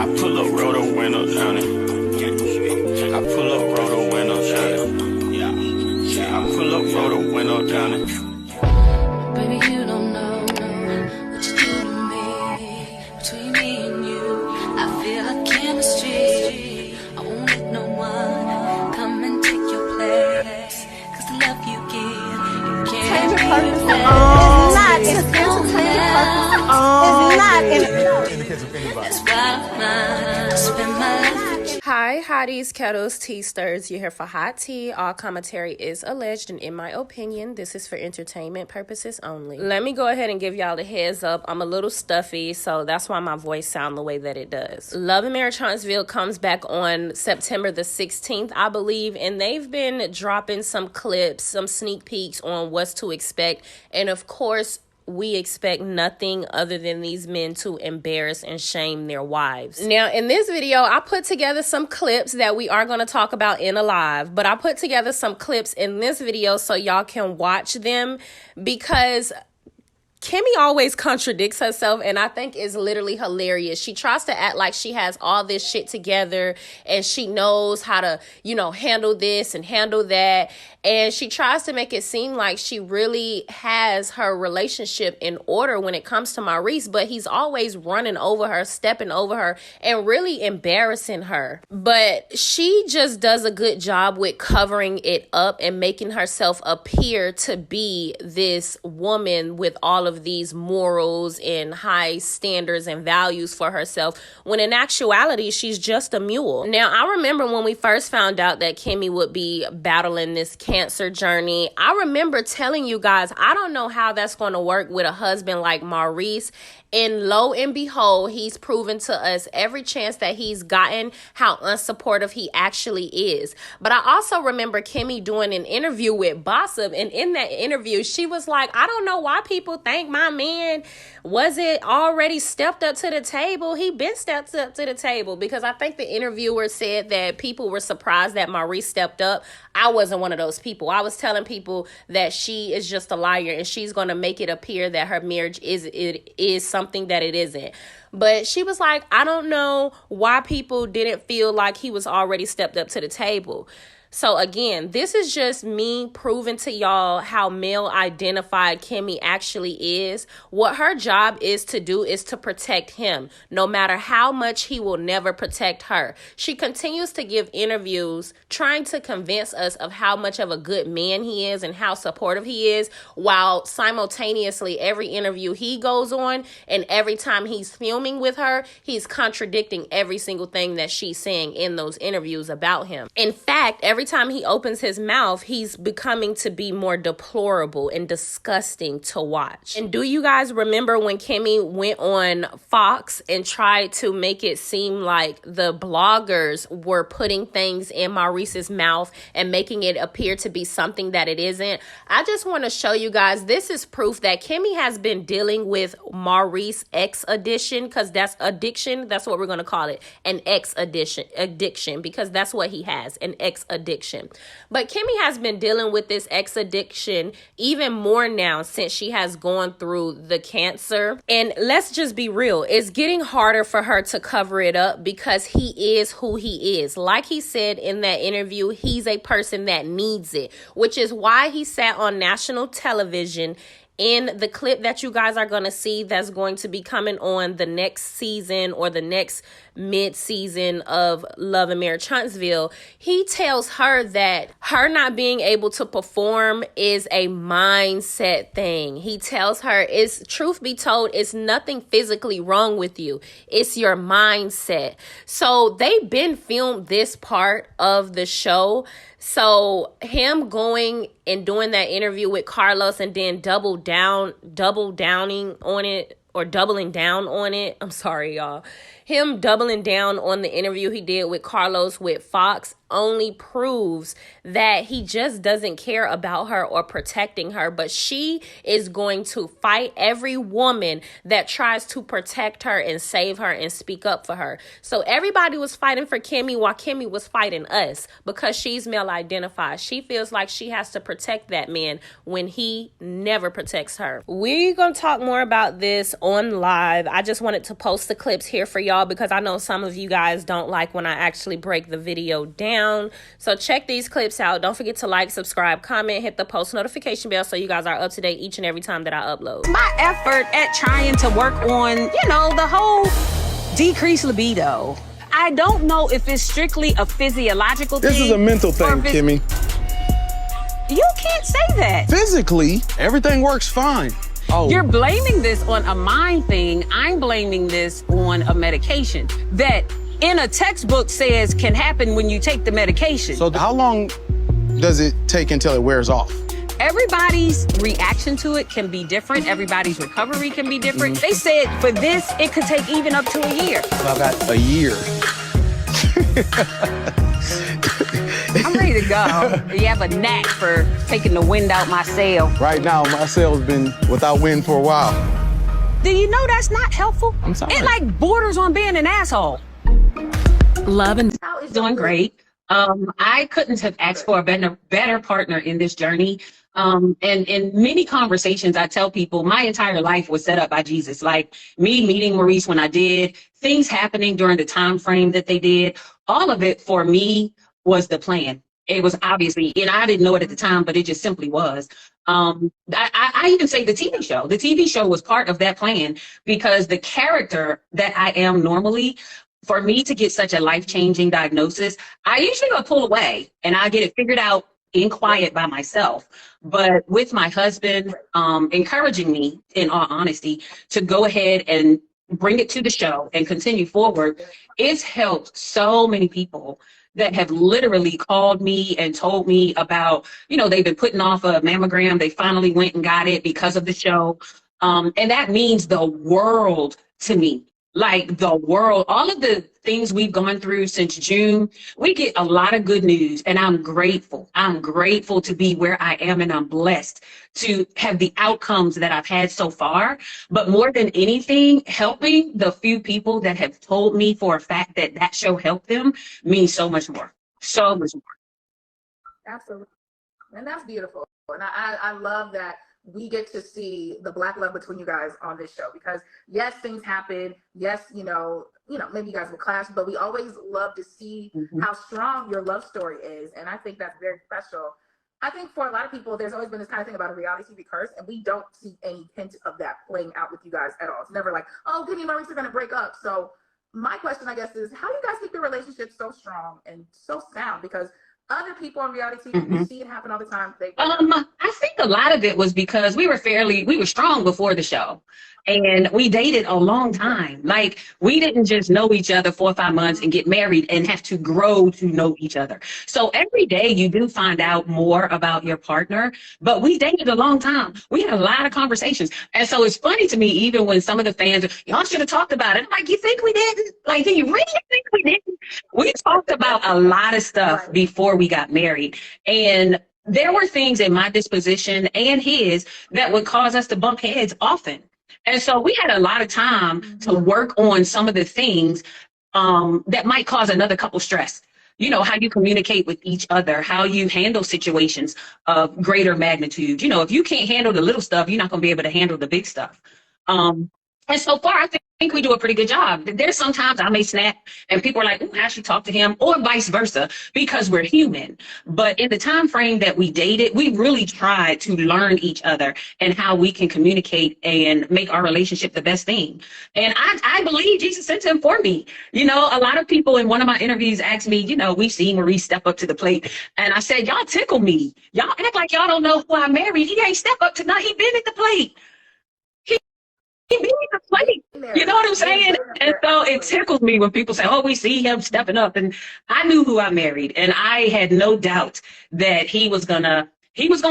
I pull up, roll the window down it. I pull up, roll the window down it. I pull up, roll the window down it. Baby, you don't know what you do to me. Between me and you, I feel like chemistry. I won't let no one come and take your place. Cause the love you give, you can't replace. It's not in the case of anybody. That's why I spend my life. Hi, hotties, kettles, tea stirs. You're here for hot tea. All commentary is alleged, and in my opinion, this is for entertainment purposes only. Let me go ahead and give y'all the heads up. I'm a little stuffy, so that's why my voice sounds the way that it does. Love and Marriage Huntsville comes back on September the 16th, I believe, and they've been dropping some clips, some sneak peeks on what's to expect, and of course, we expect nothing other than these men to embarrass and shame their wives. Now, in this video, I put together some clips that we are going to talk about in a live, but I put together some clips in this video so y'all can watch them because Kimmy always contradicts herself, and I think it's literally hilarious. She tries to act like she has all this shit together and she knows how to, handle this and handle that. And she tries to make it seem like she really has her relationship in order when it comes to Maurice, but he's always running over her, stepping over her, and really embarrassing her. But she just does a good job with covering it up and making herself appear to be this woman with all of these morals and high standards and values for herself, when in actuality, she's just a mule. Now, I remember when we first found out that Kimmy would be battling this cancer journey, I remember telling you guys, I don't know how that's going to work with a husband like Maurice. And lo and behold, he's proven to us every chance that he's gotten how unsupportive he actually is. But I also remember Kimmy doing an interview with Bossip. And in that interview, she was like, I don't know why people think my man wasn't already stepped up to the table. He been stepped up to the table. Because I think the interviewer said that people were surprised that Maurice stepped up. I wasn't one of those people. I was telling people that she is just a liar and she's going to make it appear that her marriage is something that it isn't. But she was like, I don't know why people didn't feel like he was already stepped up to the table. So again, this is just me proving to y'all how male identified Kimmy actually is. What her job is to do is to protect him, no matter how much he will never protect her. She continues to give interviews trying to convince us of how much of a good man he is and how supportive he is, while simultaneously every interview he goes on and every time he's filming with her, he's contradicting every single thing that she's saying in those interviews about him. In fact, every time he opens his mouth, he's becoming to be more deplorable and disgusting to watch. And do you guys remember when Kimmy went on Fox and tried to make it seem like the bloggers were putting things in Maurice's mouth and making it appear to be something that it isn't? I just want to show you guys, this is proof that Kimmy has been dealing with Maurice X addiction, because that's addiction. That's what we're going to call it, an X addiction, because that's what he has, an X addiction. But Kimmy has been dealing with this X addiction even more now since she has gone through the cancer. And let's just be real, it's getting harder for her to cover it up because he is who he is. Like he said in that interview, he's a person that needs it, which is why he sat on national television in the clip that you guys are going to see that's going to be coming on the next season or the next mid-season of Love and Marriage Huntsville. He tells her that her not being able to perform is a mindset thing. He tells her, it's truth be told, it's nothing physically wrong with you. It's your mindset. So they've been filmed this part of the show. So him going and doing that interview with Carlos and then doubling down on it. I'm sorry, y'all. Him doubling down on the interview he did with Carlos with Fox only proves that he just doesn't care about her or protecting her. But she is going to fight every woman that tries to protect her and save her and speak up for her. So everybody was fighting for Kimmy while Kimmy was fighting us because she's male identified. She feels like she has to protect that man when he never protects her. We're going to talk more about this on live. I just wanted to post the clips here for y'all because I know some of you guys don't like when I actually break the video down. So check these clips out. Don't forget to like, subscribe, comment, hit the post notification bell so you guys are up to date each and every time that I upload. My effort at trying to work on, the whole decreased libido. I don't know if it's strictly a physiological thing. This is a mental thing, Kimmy. You can't say that. Physically, everything works fine. Oh. You're blaming this on a mind thing. I'm blaming this on a medication that in a textbook says can happen when you take the medication. So how long does it take until it wears off? Everybody's reaction to it can be different. Everybody's recovery can be different. They said for this, it could take even up to a year. So I got a year. I'm ready to go. You have a knack for taking the wind out my sail. Right now, my sail's been without wind for a while. Do you know that's not helpful? I'm sorry. It like borders on being an asshole. Love and is doing great. I couldn't have asked for a better partner in this journey. And in many conversations, I tell people my entire life was set up by Jesus. Like me meeting Maurice when I did, things happening during the time frame that they did, all of it for me was the plan. It was obviously, and I didn't know it at the time, but it just simply was. I even say the TV show was part of that plan because the character that I am normally, for me to get such a life-changing diagnosis, I usually will pull away and I get it figured out in quiet by myself. But with my husband encouraging me, in all honesty, to go ahead and bring it to the show and continue forward, it's helped so many people that have literally called me and told me about, they've been putting off a mammogram. They finally went and got it because of the show. And that means the world to me. Like the world, all of the things we've gone through since June, we get a lot of good news, and I'm grateful. I'm grateful to be where I am, and I'm blessed to have the outcomes that I've had so far. But more than anything, helping the few people that have told me for a fact that that show helped them means so much more, so much more. Absolutely. And that's beautiful. And I love that we get to see the Black love between you guys on this show, because yes, things happen. Yes, maybe you guys will clash, but we always love to see how strong your love story is. And I think that's very special. I think for a lot of people, there's always been this kind of thing about a reality TV curse, and we don't see any hint of that playing out with you guys at all. It's never like, oh, Kimmy and Maurice are going to break up. So my question, I guess, is how do you guys keep your relationship so strong and so sound? Because other people on reality TV, we see it happen all the time. I think a lot of it was because we were strong before the show. And we dated a long time. Like, we didn't just know each other 4 or 5 months and get married and have to grow to know each other. So every day you do find out more about your partner, but we dated a long time. We had a lot of conversations. And so it's funny to me, even when some of the fans, y'all should have talked about it. I'm like, you think we didn't? Like, do you really think we didn't? We talked about a lot of stuff before we got married. And there were things in my disposition and his that would cause us to bump heads often. And so we had a lot of time to work on some of the things that might cause another couple stress. How you communicate with each other, how you handle situations of greater magnitude. If you can't handle the little stuff, you're not going to be able to handle the big stuff. And so far, I think we do a pretty good job. There's sometimes I may snap and people are like, ooh, how she talk to him, or vice versa, because we're human. But in the time frame that we dated, we really tried to learn each other and how we can communicate and make our relationship the best thing. And I believe Jesus sent him for me. A lot of people in one of my interviews asked me, we've seen Maurice step up to the plate. And I said, y'all tickle me. Y'all act like y'all don't know who I married. He ain't step up to nothing. He been at the plate. He be in the plate. You know what I'm saying? And so it tickles me when people say, oh, we see him stepping up. And I knew who I married. And I had no doubt that he was gonna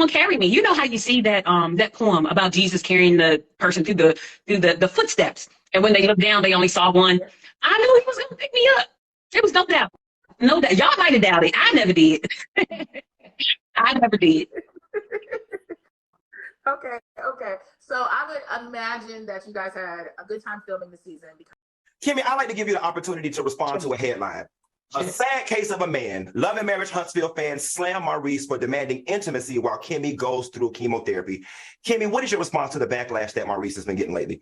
carry me. You know how you see that that poem about Jesus carrying the person through the footsteps. And when they looked down, they only saw one. I knew he was gonna pick me up. There was no doubt. No doubt. Y'all might have doubted. I never did. I never did. Okay. So I would imagine that you guys had a good time filming the season. Kimmy, I'd like to give you the opportunity to respond to a headline. A sad case of a man. Love and Marriage Huntsville fans slam Maurice for demanding intimacy while Kimmy goes through chemotherapy. Kimmy, what is your response to the backlash that Maurice has been getting lately?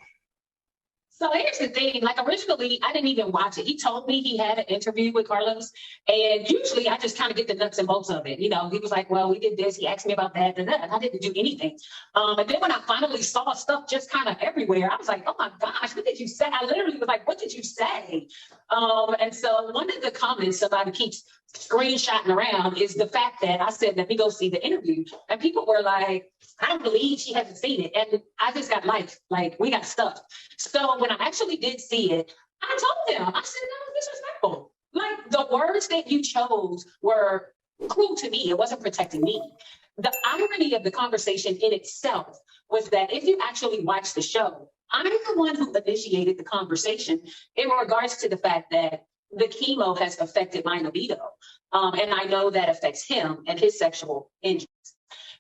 So here's the thing, like originally, I didn't even watch it. He told me he had an interview with Carlos, and usually I just kind of get the nuts and bolts of it. You know, he was like, well, we did this. He asked me about that, and I didn't do anything. And then when I finally saw stuff just kind of everywhere, I was like, oh my gosh, what did you say? I literally was like, what did you say? And so one of the comments somebody keeps screenshotting around is the fact that I said, let me go see the interview. And people were like, I don't believe she hasn't seen it. And I just got life, like we got stuff. So when I actually did see it, I told him, I said, that was disrespectful. Like the words that you chose were cruel to me. It wasn't protecting me. The irony of the conversation in itself was that if you actually watch the show, I'm the one who initiated the conversation in regards to the fact that the chemo has affected my libido. And I know that affects him and his sexual injuries.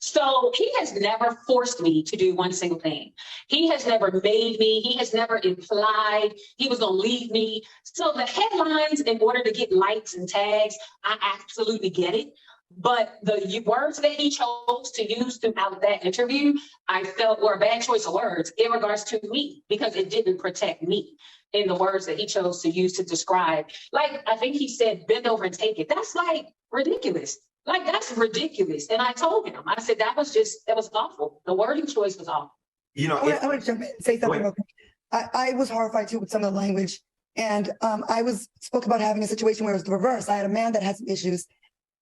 So he has never forced me to do one single thing. He has never made me. He has never implied he was going to leave me. So the headlines, in order to get likes and tags, I absolutely get it. But the words that he chose to use throughout that interview, I felt were a bad choice of words in regards to me, because it didn't protect me in the words that he chose to use to describe. Like, I think he said, bend over and take it. That's like ridiculous. Like, that's ridiculous. And I told him, I said, that was awful. The wording choice was awful. You know, I want to jump in and say something real quick. I was horrified too with some of the language. And I spoke about having a situation where it was the reverse. I had a man that had some issues.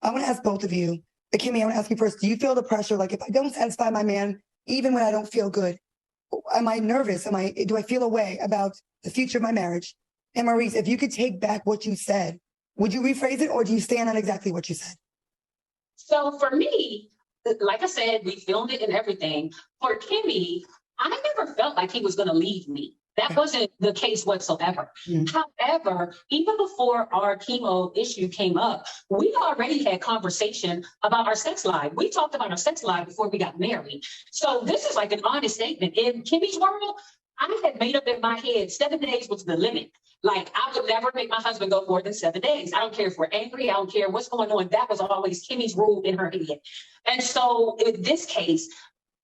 I want to ask both of you, Kimmy, I want to ask you first, do you feel the pressure? Like if I don't satisfy my man, even when I don't feel good, am I nervous? Do I feel a way about the future of my marriage? And Maurice, if you could take back what you said, would you rephrase it or do you stand on exactly what you said? So for me, like I said, we filmed it and everything. For Kimmy, I never felt like he was going to leave me. That wasn't the case whatsoever. However, even before our chemo issue came up, we already had conversation about our sex life. We talked about our sex life before we got married. So this is like an honest statement. In Kimmy's world, I had made up in my head 7 days was the limit. Like I would never make my husband go more than 7 days. I don't care if we're angry. I don't care what's going on. That was always Kimmy's rule in her head. And so in this case,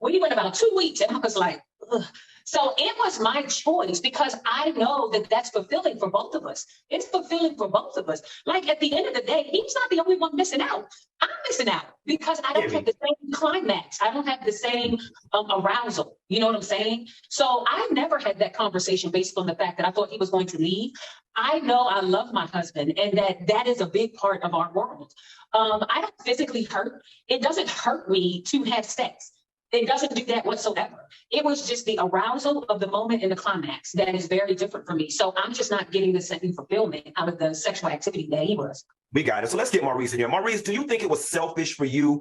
we went about 2 weeks and I was like, ugh. So it was my choice because I know that that's fulfilling for both of us. It's fulfilling for both of us. Like at the end of the day, he's not the only one missing out. I'm missing out because I don't have the same climax. I don't have the same arousal. You know what I'm saying? So I never had that conversation based on the fact that I thought he was going to leave. I know I love my husband and that is a big part of our world. I don't physically hurt. It doesn't hurt me to have sex. It doesn't do that whatsoever. It was just the arousal of the moment in the climax that is very different for me. So I'm just not getting the same fulfillment out of the sexual activity that he was. We got it. So let's get Maurice in here. Maurice, do you think it was selfish for you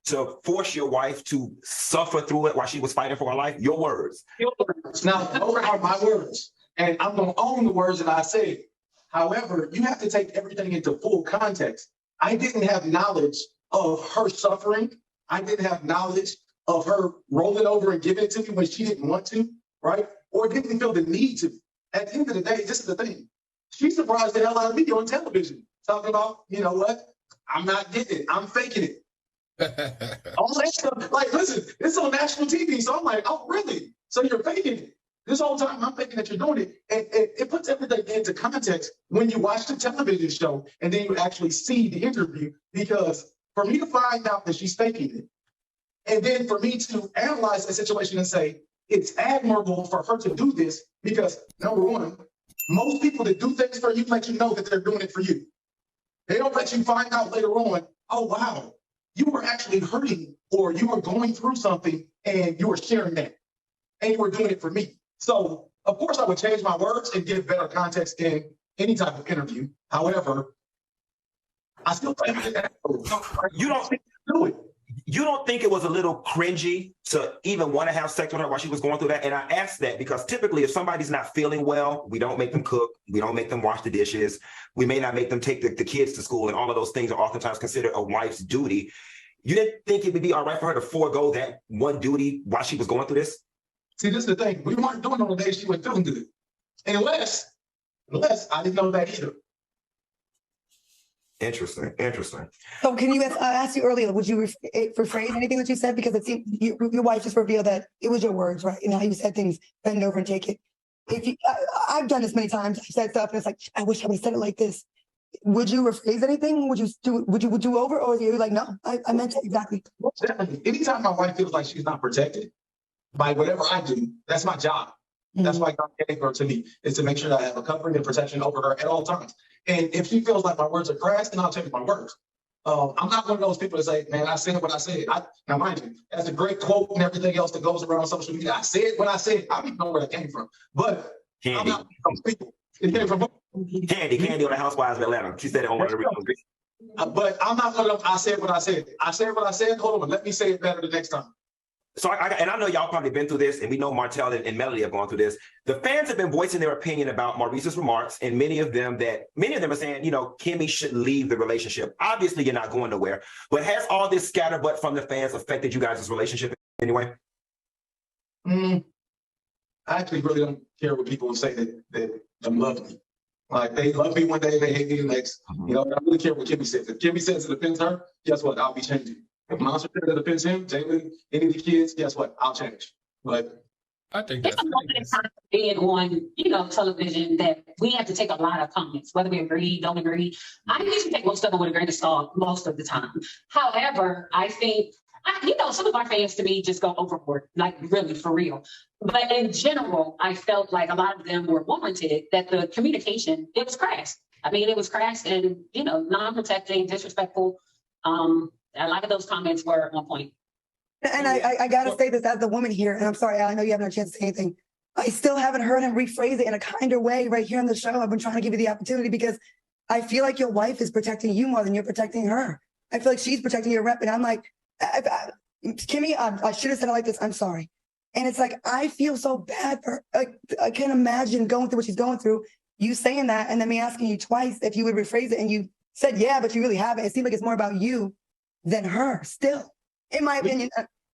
to force your wife to suffer through it while she was fighting for her life? Your words. Your words. Now, those are my words. And I'm going to own the words that I say. However, you have to take everything into full context. I didn't have knowledge of her suffering. I didn't have knowledge of her rolling over and giving it to me when she didn't want to, right? Or didn't feel the need to. At the end of the day, this is the thing. She surprised the hell out of me on television, talking about, you know what? I'm not getting it. I'm faking it. All that stuff. Like, listen, it's on national TV. So I'm like, oh, really? So you're faking it. This whole time I'm thinking that you're doing it. And it puts everything into context when you watch the television show and then you actually see the interview. Because for me to find out that she's faking it, and then for me to analyze the situation and say, it's admirable for her to do this because, number one, most people that do things for you let you know that they're doing it for you. They don't let you find out later on, oh, wow, you were actually hurting or you were going through something and you were sharing that and you were doing it for me. So, of course, I would change my words and give better context in any type of interview. However, I still think that you don't do it. You don't think it was a little cringy to even want to have sex with her while she was going through that? And I ask that because typically if somebody's not feeling well, we don't make them cook. We don't make them wash the dishes. We may not make them take the kids to school. And all of those things are oftentimes considered a wife's duty. You didn't think it would be all right for her to forego that one duty while she was going through this? See, this is the thing. We weren't doing it on the day she was feeling good. Unless I didn't know that either. Interesting. So can you I asked you earlier, would you rephrase anything that you said? Because it seemed your wife just revealed that it was your words, right? And how you said things, bend over and take it. I've done this many times. I've said stuff and it's like, I wish I would have said it like this. Would you rephrase anything? Would you do over, or are you like, no, I meant it exactly? Definitely. Anytime my wife feels like she's not protected by whatever I do, that's my job. That's why God gave her to me, is to make sure that I have a covering and protection over her at all times. And if she feels like my words are crass, then I'll change my words. I'm not one of those people that say, man, I said what I said. Now, mind you, that's a great quote and everything else that goes around social media. I said what I said. I don't even know where that came from. But Candy. I'm not one of those people. It came from Candy on the Housewives of Atlanta. She said it on one of the reels. But I'm not one of them. I said what I said. I said what I said. Hold on. Let me say it better the next time. So I know y'all probably been through this, and we know Martell and Melody have gone through this. The fans have been voicing their opinion about Maurice's remarks, and many of them are saying, Kimmy should leave the relationship. Obviously, you're not going nowhere. But has all this scatterbutt from the fans affected you guys' relationship in any way? I actually really don't care what people say that love me. Like, they love me one day, they hate me the next. I don't really care what Kimmy says. If Kimmy says it offends her, guess what? I'll be changing. If Monster says it offends him, Jalen, any of the kids, guess what? I'll change. But I think it's a moment in time being on, television that we have to take a lot of comments, whether we agree, don't agree. I usually take most of them with a grain of salt most of the time. However, I think, some of our fans to me just go overboard, like really for real. But in general, I felt like a lot of them were warranted, that the communication, it was crass. I mean, it was crass and, non-protecting, disrespectful. A lot of those comments were on point. And I got to say this as the woman here, and I'm sorry, I know you haven't had a chance to say anything. I still haven't heard him rephrase it in a kinder way right here on the show. I've been trying to give you the opportunity because I feel like your wife is protecting you more than you're protecting her. I feel like she's protecting your rep, and I'm like, Kimmy, I should have said it like this. I'm sorry. And it's like, I feel so bad for her. I can't imagine going through what she's going through, you saying that, and then me asking you twice if you would rephrase it, and you said, yeah, but you really haven't. It seemed like it's more about you than her still, in my opinion.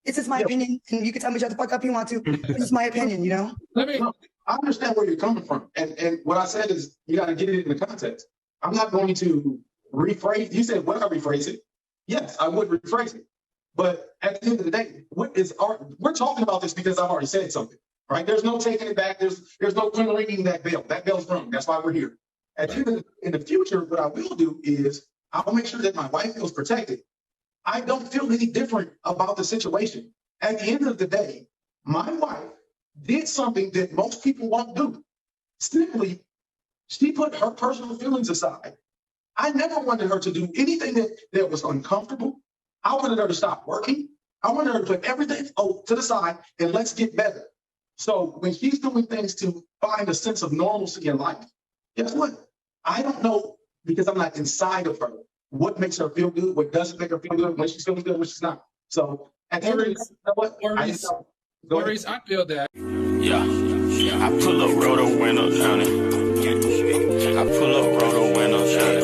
It's just my opinion, and you can tell me shut the fuck up if you want to. It's just my opinion, I understand where you're coming from. And what I said is, you got to get it in the context. I'm not going to rephrase. You said, would I rephrase it? Yes, I would rephrase it. But at the end of the day, we're talking about this because I've already said something, right? There's no taking it back. There's no ringing that bell. That bell's rung. That's why we're here. In the future, what I will do is I'll make sure that my wife feels protected. I don't feel any different about the situation. At the end of the day, my wife did something that most people won't do. Simply, she put her personal feelings aside. I never wanted her to do anything that was uncomfortable. I wanted her to stop working. I wanted her to put everything to the side and let's get better. So when she's doing things to find a sense of normalcy in life, guess what? I don't know, because I'm not inside of her, what makes her feel good, what doesn't make her feel good, when she's feeling good, when she's not. So at the end of the day, you know what? Maurice, I feel that. I pull up, roll the window down it. I pull up, roll the window down it.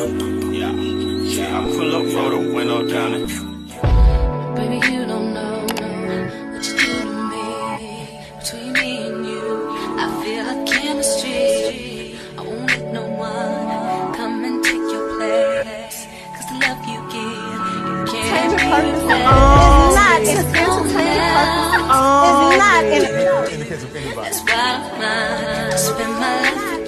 I pull up, roll the window down it. Baby, you don't know what you do to me. Between me and you, I feel like chemistry. I won't let no one come and take your place. Cause the love you give, you can't Entertainment purposes. Is not in the case of anybody. That's why I'm mine. I spend my life